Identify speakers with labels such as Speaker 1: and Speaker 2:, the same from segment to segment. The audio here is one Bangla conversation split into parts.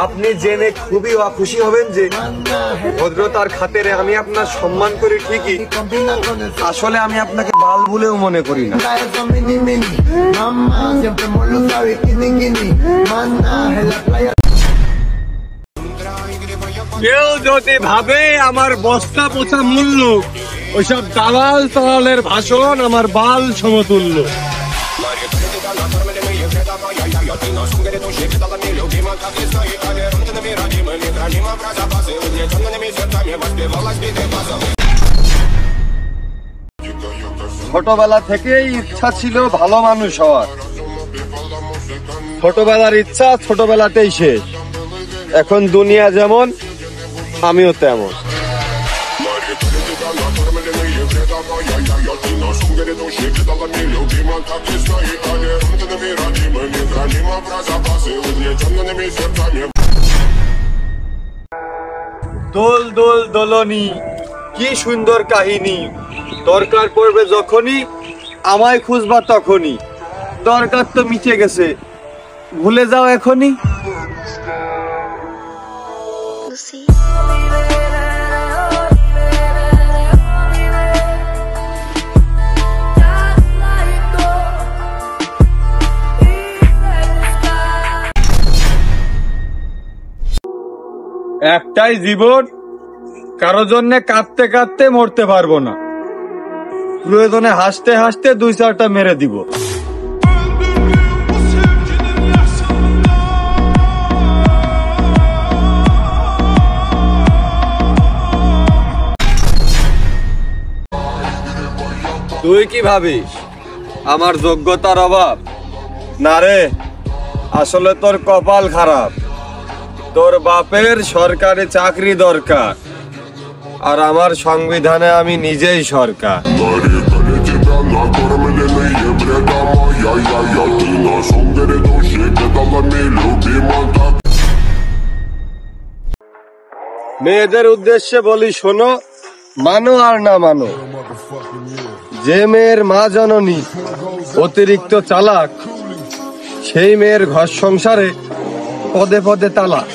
Speaker 1: আপনি জেনে খুবই খুশি হবেন যে ভদ্রতার খাতিরে আমি আপনার সম্মান করি ঠিকই, আসলে আমি আপনাকে বাল বলেও মনে করি না। কেউ যদি ভাবে আমার বস্তা পোছা মূল্য, ওইসব দালাল তালালের ভাষণ আমার বাল সমতুল্য। ছোটবেলা থেকেই ইচ্ছা ছিল ভালো মানুষ হওয়ার। ছোটবেলার ইচ্ছা ছোটবেলাতেই শেষ। এখন দুনিয়া যেমন আমিও তেমন। দোল দোল দোলনি, কি সুন্দর কাহিনী। দরকার পড়বে যখনই আমায় খুঁজবা তখনই। দরকার তো মিটে গেছে, ভুলে যাও এখনই। একটাই জীবন, কারো জন্য কাঁদতে কাঁদতে মরতে পারবো না। প্রয়োজনে হাসতে হাসতে 2-4টা মেরে দিব। তুই কি ভাবিস আমার যোগ্যতার অভাব? না রে, আসলে তোর কপাল খারাপ। তোর বাপের সরকারি চাকরি দরকার, আর আমার সংবিধানে আমি নিজেই সরকার। মেয়েদের উদ্দেশ্যে বলি শোনো, মানো আর না মানো, যে মেয়ের মা জননী অতিরিক্ত চালাক, সেই মেয়ের ঘর সংসারে পদে পদে তালাক।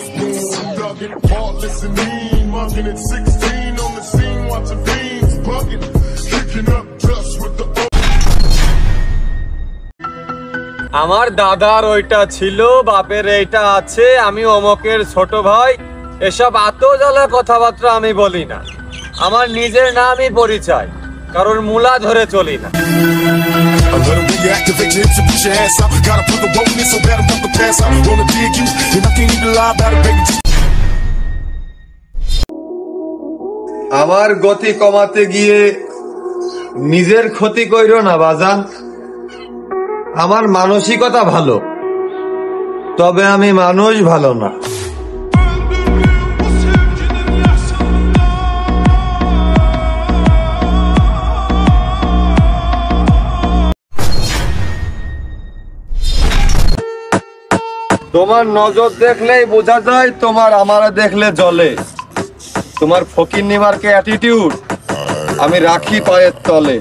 Speaker 1: আমার দাদার ওইটা ছিল, বাপের এইটা আছে, আমি অমকের ছোট ভাই, এসব আতজালা কথাবার্তা আমি বলি না। আমার নিজের নামই পরিচয়, কারণ মূলা ধরে চলি না। আমার গতি কমাতে গিয়ে নিজের ক্ষতি কইরো না বাজান। আমার মানসিকতা ভালো, তবে আমি মানুষ ভালো না। তোমার নজর দেখলেই বোঝা যায় তোমার আমারে দেখলে জ্বলে। তোমার ফকিন্নি মার্কে অ্যাটিটিউড আমি রাখি পায়ের তলে।